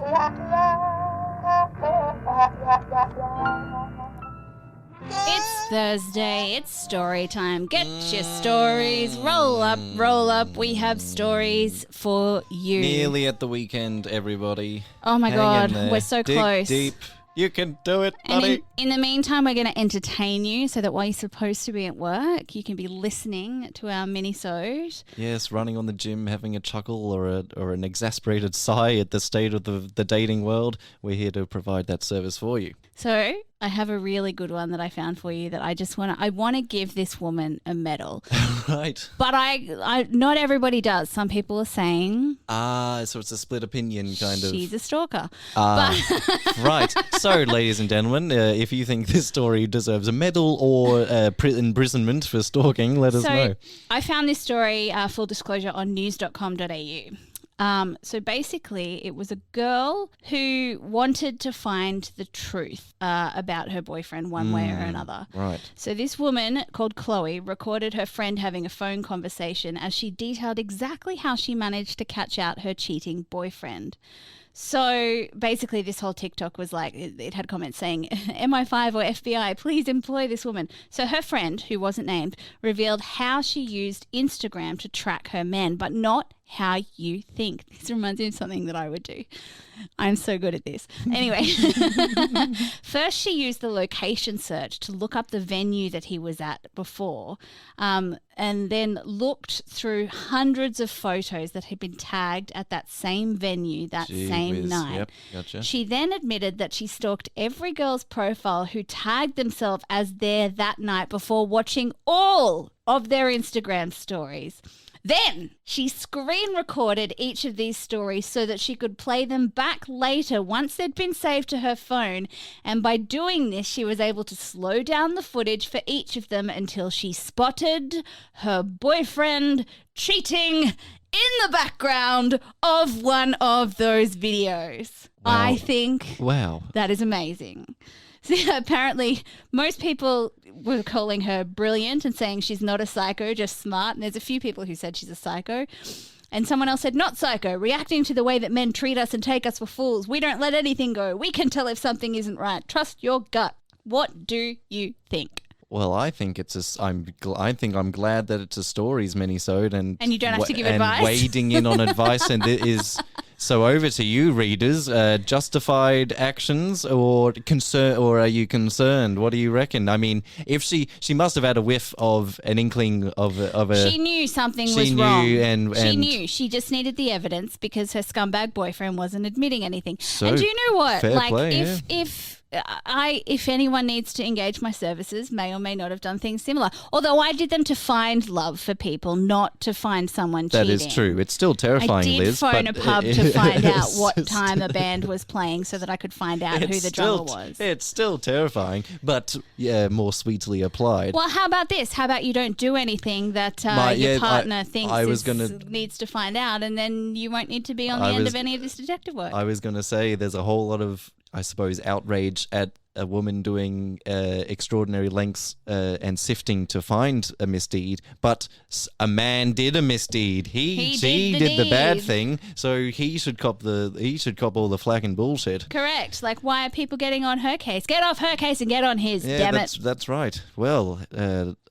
It's Thursday, it's story time. Get your stories, roll up. We have stories for you. Nearly at the weekend, everybody. Oh my Hang God, in there. we're so Dig close. deep. You can do it, And buddy. in the meantime, we're going to entertain you so that while you're supposed to be at work, you can be listening to our Minisode. Yes, running on the gym, having a chuckle or an exasperated sigh at the state of the dating world. We're here to provide that service for you. So I have a really good one that I found for you that I want to give this woman a medal. Right. But I not everybody does. Some people are saying So it's a split opinion kind of. she's a stalker. Right. So, ladies and gentlemen, if you think this story deserves a medal or imprisonment for stalking, let us know. I found this story, full disclosure, on news.com.au. So basically, it was a girl who wanted to find the truth about her boyfriend one way or another. Right. So this woman called Chloe recorded her friend having a phone conversation as she detailed exactly how she managed to catch out her cheating boyfriend. So basically this whole TikTok was like, it had comments saying, MI5 or FBI, please employ this woman. So her friend, who wasn't named, revealed how she used Instagram to track her men, but not how you think. This reminds me of something that I would do. I'm so good at this. Anyway, first she used the location search to look up the venue that he was at before, and then looked through hundreds of photos that had been tagged at that same venue that same night. Yep, gotcha. She then admitted that she stalked every girl's profile who tagged themselves as there that night before watching all of their Instagram stories. Then she screen recorded each of these stories so that she could play them back later once they'd been saved to her phone. And by doing this, she was able to slow down the footage for each of them until she spotted her boyfriend cheating in the background of one of those videos. Wow. I think Wow. that is amazing. So apparently most people were calling her brilliant and saying she's not a psycho, just smart. And there's a few people who said she's a psycho. And someone else said, not psycho, reacting to the way that men treat us and take us for fools. We don't let anything go. We can tell if something isn't right. Trust your gut. What do you think? Well, I think I'm glad that it's a stories minisode and you don't have to give and advice. wading in on advice and it is. So over to you, readers. Justified actions or concern, or are you concerned? What do you reckon? I mean, if she must have had a whiff of an inkling of a. She knew something was she knew wrong. and She knew. She just needed the evidence because her scumbag boyfriend wasn't admitting anything. So, and do you know what? fair Like, play, if anyone needs to engage my services, may or may not have done things similar. Although I did them to find love for people, not to find someone cheating. That is true. It's still terrifying, I did Liz. phone but a pub to find out what it's time a band was playing so that I could find out who the drummer was. It's still terrifying, but yeah, more sweetly applied. Well, how about this? How about you don't do anything that your partner thinks needs to find out, and then you won't need to be on the end of any of this detective work. I was going to say there's a whole lot of, I suppose, outrage at a woman doing extraordinary lengths and sifting to find a misdeed, but a man did a misdeed. He did the bad thing, so he should cop all the flack and bullshit. Correct. Like, why are people getting on her case? Get off her case and get on his. Yeah, damn it. That's right. Well,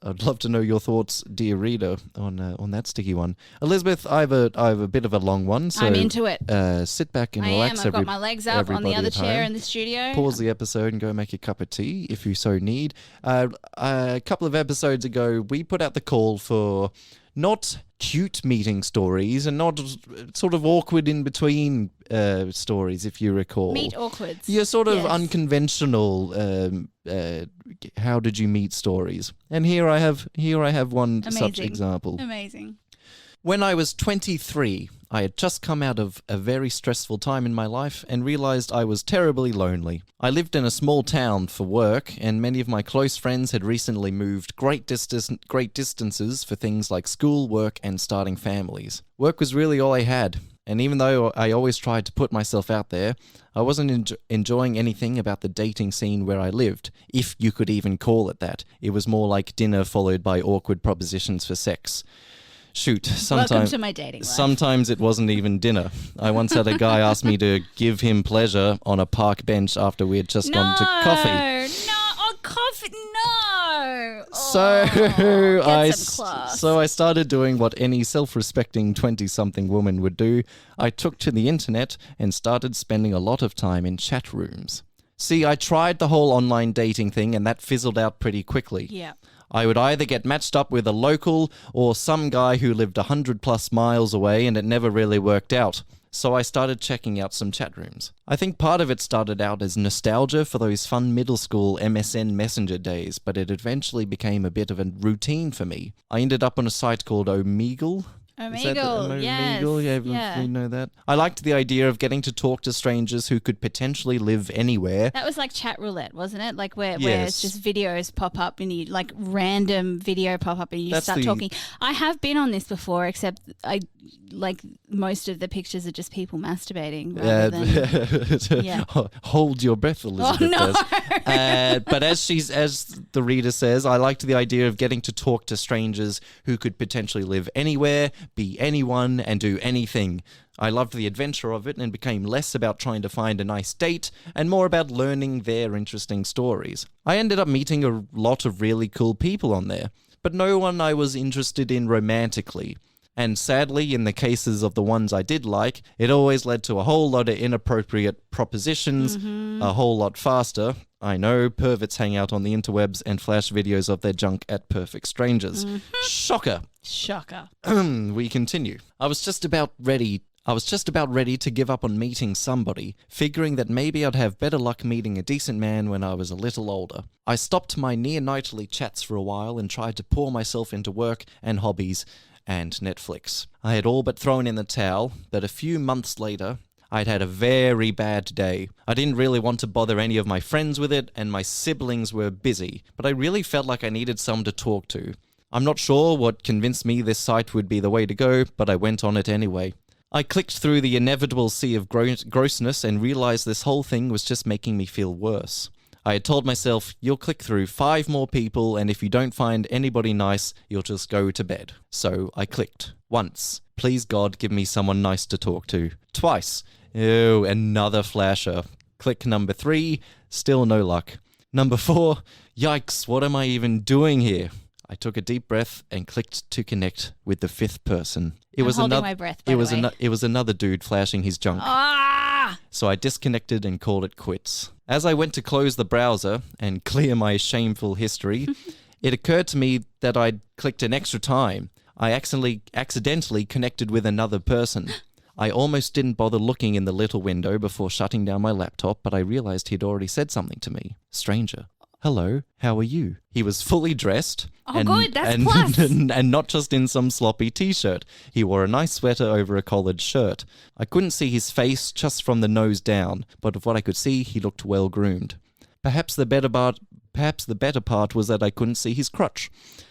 I'd love to know your thoughts, dear reader, on that sticky one. Elizabeth, I have a bit of a long one, so I'm into it. Sit back and relax. I've got my legs up on the other chair in the studio. Pause the episode and go make a cup of tea if you so need. A couple of episodes ago, we put out the call for not cute meeting stories and not sort of awkward in between stories, if you recall. Meet awkwards. Yeah, sort of unconventional. How did you meet stories? And here I have one such example. Amazing. When I was 23, I had just come out of a very stressful time in my life and realized I was terribly lonely. I lived in a small town for work, and many of my close friends had recently moved great distances for things like school, work, and starting families. Work was really all I had, and even though I always tried to put myself out there, I wasn't enjoying anything about the dating scene where I lived, if you could even call it that. It was more like dinner followed by awkward propositions for sex. Shoot, Welcome to my dating life. sometimes it wasn't even dinner. I once had a guy ask me to give him pleasure on a park bench after we had just gone to coffee. Coffee, no. So I started doing what any self-respecting 20-something woman would do. I took to the internet and started spending a lot of time in chat rooms. See, I tried the whole online dating thing and that fizzled out pretty quickly. Yeah. I would either get matched up with a local or some guy who lived 100 plus miles away, and it never really worked out. So I started checking out some chat rooms. I think part of it started out as nostalgia for those fun middle school MSN Messenger days, but it eventually became a bit of a routine for me. I ended up on a site called Omeagler. Omeagler, yes. Yeah, we know that. I liked the idea of getting to talk to strangers who could potentially live anywhere. That was like chat roulette, wasn't it? Like where Yes. it's just videos pop up and you like random video pop up and you That's start the- talking. I have been on this before, except I like most of the pictures are just people masturbating rather than Yeah. Hold your breath, Elizabeth. no. Says. But as the reader says, I liked the idea of getting to talk to strangers who could potentially live anywhere, be anyone, and do anything. I loved the adventure of it and became less about trying to find a nice date and more about learning their interesting stories. I ended up meeting a lot of really cool people on there, but no one I was interested in romantically. And sadly, in the cases of the ones I did like, it always led to a whole lot of inappropriate propositions, a whole lot faster. I know, perverts hang out on the interwebs and flash videos of their junk at perfect strangers. Shocker. We continue. I was just about ready to give up on meeting somebody, figuring that maybe I'd have better luck meeting a decent man when I was a little older. I stopped my near-nightly chats for a while and tried to pour myself into work and hobbies and Netflix. I had all but thrown in the towel, but a few months later, I'd had a very bad day. I didn't really want to bother any of my friends with it, and my siblings were busy, but I really felt like I needed someone to talk to. I'm not sure what convinced me this site would be the way to go, but I went on it anyway. I clicked through the inevitable sea of grossness and realized this whole thing was just making me feel worse. I had told myself, you'll click through 5 more people, and if you don't find anybody nice, you'll just go to bed. So I clicked. Once. Please God, give me someone nice to talk to. Twice. Ew, another flasher. Click number 3. Still no luck. Number 4. Yikes, what am I even doing here? I took a deep breath and clicked to connect with the 5th person. It was holding my breath, by the way. It was another dude flashing his junk. So I disconnected and called it quits. As I went to close the browser and clear my shameful history, it occurred to me that I'd clicked an extra time. I accidentally connected with another person. I almost didn't bother looking in the little window before shutting down my laptop, but I realized he'd already said something to me. Stranger. Hello, how are you? He was fully dressed. Oh, good, that's plus. And not just in some sloppy t-shirt. He wore a nice sweater over a collared shirt. I couldn't see his face just from the nose down, but of what I could see, he looked well groomed. Perhaps the better part was that I couldn't see his crotch.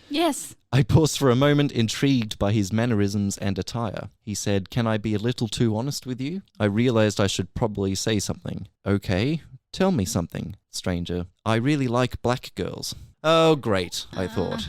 Yes. I paused for a moment, intrigued by his mannerisms and attire. He said, "Can I be a little too honest with you?" I realized I should probably say something. Okay. Tell me something, stranger. I really like black girls. Oh, great, I thought.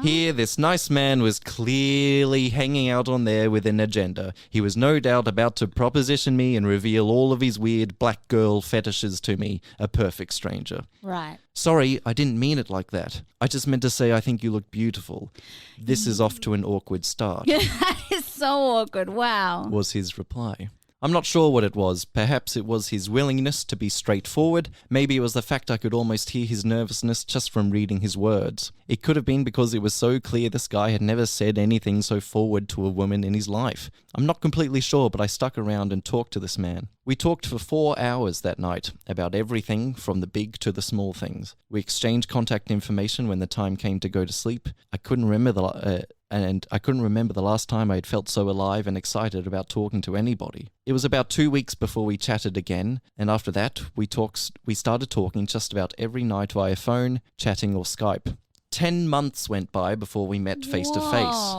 Here, this nice man was clearly hanging out on there with an agenda. He was no doubt about to proposition me and reveal all of his weird black girl fetishes to me, a perfect stranger. Right. Sorry, I didn't mean it like that. I just meant to say I think you look beautiful. This is off to an awkward start. That is so awkward. Wow. Was his reply. I'm not sure what it was. Perhaps it was his willingness to be straightforward. Maybe it was the fact I could almost hear his nervousness just from reading his words. It could have been because it was so clear this guy had never said anything so forward to a woman in his life. I'm not completely sure, but I stuck around and talked to this man. We talked for 4 hours that night, about everything from the big to the small things. We exchanged contact information when the time came to go to sleep. I couldn't remember the last time I had felt so alive and excited about talking to anybody. It was about 2 weeks before we chatted again, and after that, we started talking just about every night via phone, chatting or Skype. 10 months went by before we met face to face.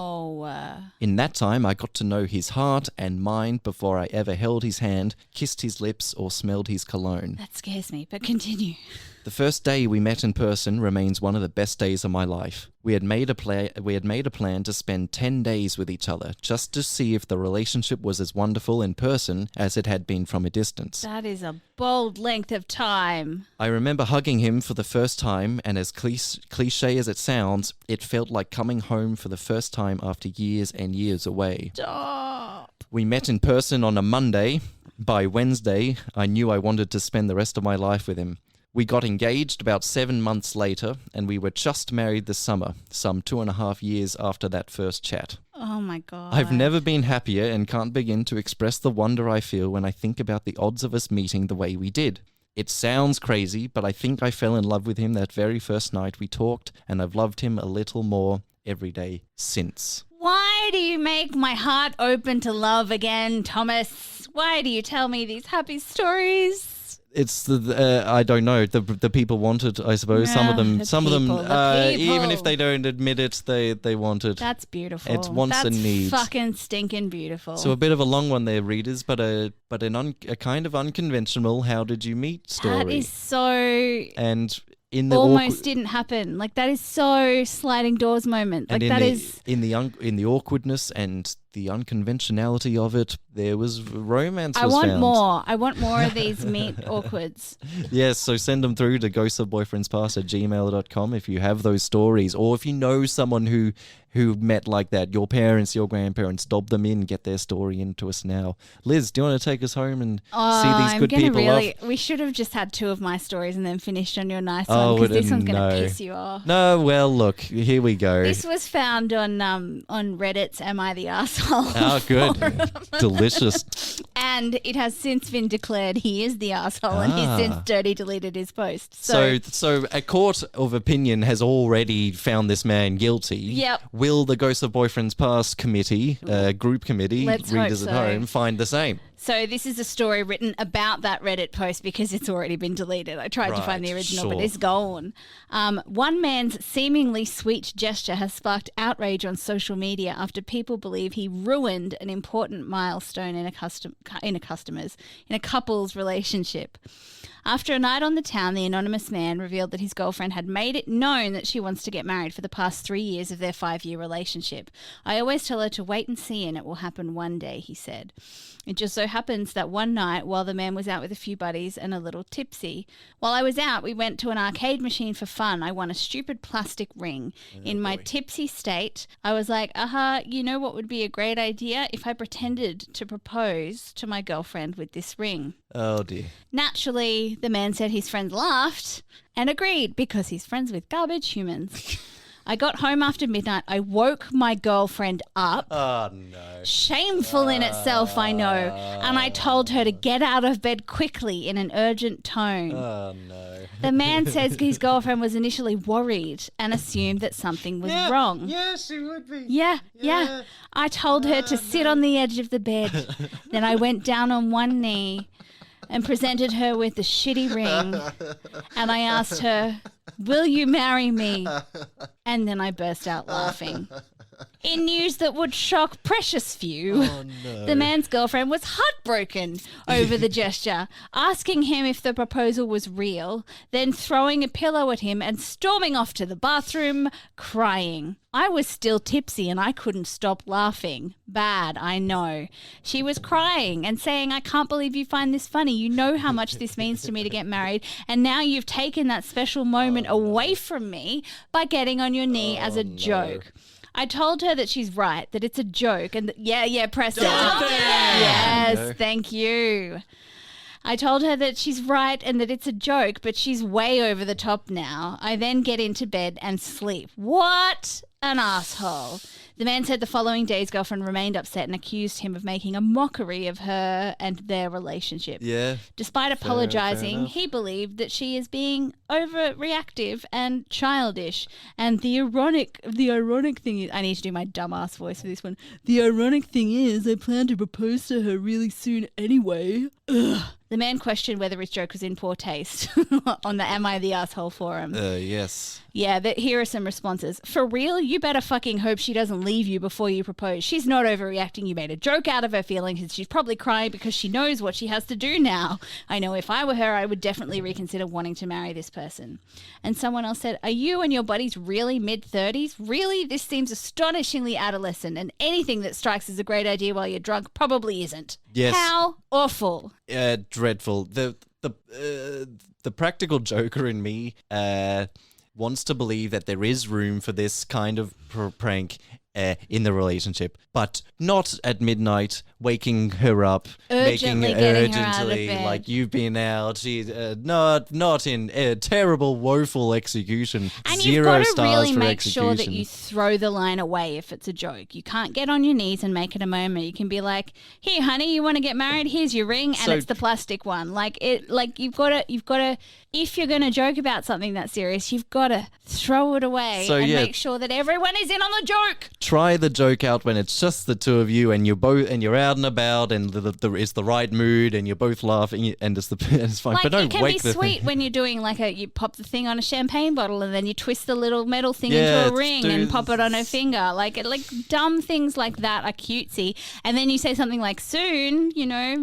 In that time, I got to know his heart and mind before I ever held his hand, kissed his lips, or smelled his cologne. That scares me, but continue. The first day we met in person remains one of the best days of my life. We had made a plan to spend 10 days with each other, just to see if the relationship was as wonderful in person as it had been from a distance. That is a bold length of time. I remember hugging him for the first time, and as cliche as it sounds, it felt like coming home for the first time after years and years away. Stop. We met in person on a Monday. By Wednesday, I knew I wanted to spend the rest of my life with him. We got engaged about 7 months later, and we were just married this summer, some 2.5 years after that first chat. Oh my God. I've never been happier and can't begin to express the wonder I feel when I think about the odds of us meeting the way we did. It sounds crazy, but I think I fell in love with him that very first night we talked, and I've loved him a little more every day since. Why do you make my heart open to love again, Thomas? Why do you tell me these happy stories? It's I don't know. The people want it, I suppose. Yeah, some of them, the people. even if they don't admit it, they want it. That's beautiful. It's wants and needs. That's fucking stinking beautiful. So a bit of a long one there, readers, but a kind of unconventional how did you meet story. That is so. And in the almost didn't happen. Like that is so sliding doors moment. Like that is in the awkwardness and the unconventionality of it, there was romance. I want more. I want more of these meet awkwards. Yes, so send them through to ghostsofboyfriendspast@gmail.com if you have those stories, or if you know someone who met like that, your parents, your grandparents, dob them in, get their story into us now. Liz, do you want to take us home and see these good people off? We should have just had 2 of my stories and then finished on your nice one, because this one's going to piss you off. No, well, look, here we go. This was found on Reddit's Am I the Arsehole? Oh, good. Delicious. And it has since been declared he is the arsehole, and he's since dirty deleted his post. So a court of opinion has already found this man guilty. Yep. Will the Ghosts of Boyfriends Past committee, group committee, readers at home, find the same? So this is a story written about that Reddit post because it's already been deleted. I tried to find the original, but it's gone. One man's seemingly sweet gesture has sparked outrage on social media after people believe he ruined an important milestone in a couple's relationship. After a night on the town, the anonymous man revealed that his girlfriend had made it known that she wants to get married for the past 3 years of their 5-year relationship. I always tell her to wait and see, and it will happen one day, he said. It just so happens that one night, while the man was out with a few buddies and a little tipsy, while I was out, we went to an arcade machine for fun. I won a stupid plastic ring. In my tipsy state, I was like, you know what would be a great idea? If I pretended to propose to my girlfriend with this ring. Oh, dear. Naturally, the man said his friends laughed and agreed because he's friends with garbage humans. I got home after midnight. I woke my girlfriend up. Oh, no. Shameful in itself, I know. And I told her to get out of bed quickly in an urgent tone. Oh, no. The man says his girlfriend was initially worried and assumed that something was wrong. Yeah, she would be. Yeah. I told her to sit on the edge of the bed. Then I went down on one knee and presented her with the shitty ring. And I asked her, "Will you marry me?" And then I burst out laughing. In news that would shock precious few, the man's girlfriend was heartbroken over the gesture, asking him if the proposal was real, then throwing a pillow at him and storming off to the bathroom, crying. I was still tipsy and I couldn't stop laughing. Bad, I know. She was crying and saying, "I can't believe you find this funny. You know how much this means to me to get married, and now you've taken that special moment away from me by getting on your knee as a joke." I told her that she's right, that it's a joke, and press it. Yes, thank you. I told her that she's right and that it's a joke, but she's way over the top now. I then get into bed and sleep. What an asshole. The man said the following day his girlfriend remained upset and accused him of making a mockery of her and their relationship. Yeah. Despite apologizing, he believed that she is being overreactive and childish. And the ironic thing is, I need to do my dumbass voice for this one. The ironic thing is, I plan to propose to her really soon anyway. Ugh. The man questioned whether his joke was in poor taste on the Am I the Asshole forum. Yes. Yeah, here are some responses. For real, you better fucking hope she doesn't leave you before you propose. She's not overreacting. You made a joke out of her feelings and she's probably crying because she knows what she has to do now. I know if I were her, I would definitely reconsider wanting to marry this person. And someone else said, are you and your buddies really mid-30s? Really? This seems astonishingly adolescent, and anything that strikes as a great idea while you're drunk probably isn't. Yes. How awful. Dreadful. The practical joker in me wants to believe that there is room for this kind of prank in the relationship, but not at midnight, waking her up, Urgently making getting her out of urgently bed. like you've been out. She's not in terrible, woeful execution. And 0 you've got to stars really for make execution. sure that you throw the line away if it's a joke. You can't get on your knees and make it a moment. You can be like, "Here, honey, you want to get married? Here's your ring," and So- it's the plastic one. Like you've got to. If you're going to joke about something that serious, you've got to throw it away So, and yeah. make sure that everyone is in on the joke. Try the joke out when it's just the two of you and you're out and about and it's the right mood and you're both laughing and it's fine. Like But don't it can wake be the sweet when you're doing you pop the thing on a champagne bottle and then you twist the little metal thing Yeah, into a ring and pop it on her finger. Like dumb things like that are cutesy. And then you say something like, soon,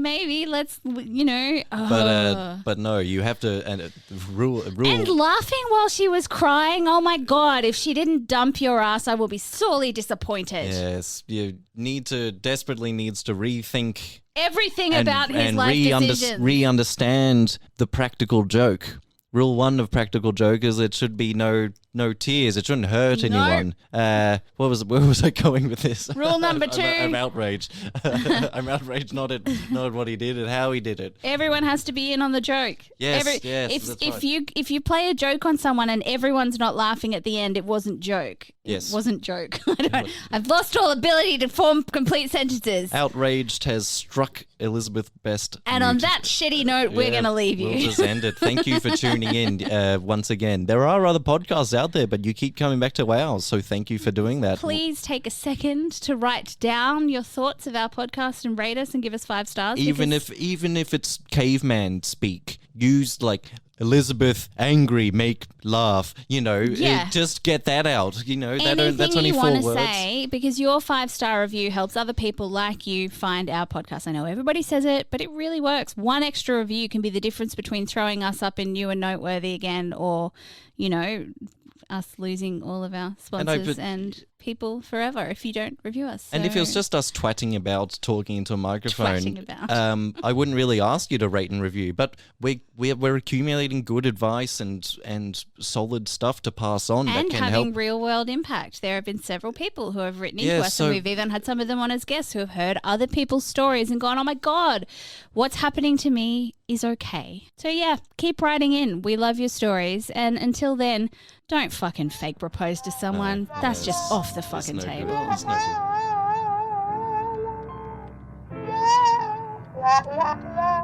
maybe let's, But no, you have to rule. And laughing while she was crying. Oh my God, if she didn't dump your ass, I will be sorely disappointed. Yes, you desperately needs to rethink Everything about his life decisions. re-understand the practical joke. Rule 1 of practical joke is it should be no tears. It shouldn't hurt anyone. Where was I going with this? Rule number 2. I'm outraged. I'm outraged not at what he did and how he did it. Everyone has to be in on the joke. Yes, that's If right. if you play a joke on someone and everyone's not laughing at the end, it wasn't joke. Yes. It wasn't joke. I've lost all ability to form complete sentences. Outraged has struck Elizabeth Best. And on that shitty note, we're going to leave you. We'll just end it. Thank you for tuning in once again. There are other podcasts out there, but you keep coming back to ours, so thank you for doing that. Please take a second to write down your thoughts of our podcast and rate us and give us 5 stars. Even if it's caveman speak, use like Elizabeth angry, make laugh. Yeah. Just get that out. That's anything only you 4 want to words. say, because your 5-star review helps other people like you find our podcast. I know everybody says it, but it really works. 1 extra review can be the difference between throwing us up in new and noteworthy again, or us losing all of our sponsors and people forever if you don't review us. And if it was just us twatting about, talking into a microphone, Twatting about. I wouldn't really ask you to rate and review. But we're accumulating good advice and solid stuff to pass on that and can having help. real world impact. There have been several people who have written into Yeah, us, so- and we've even had some of them on as guests who have heard other people's stories and gone, "Oh my God, what's happening to me is okay." So yeah, keep writing in. We love your stories, and until then, don't fucking fake propose to someone. That's just off the fucking no good. table. It's no good. La la la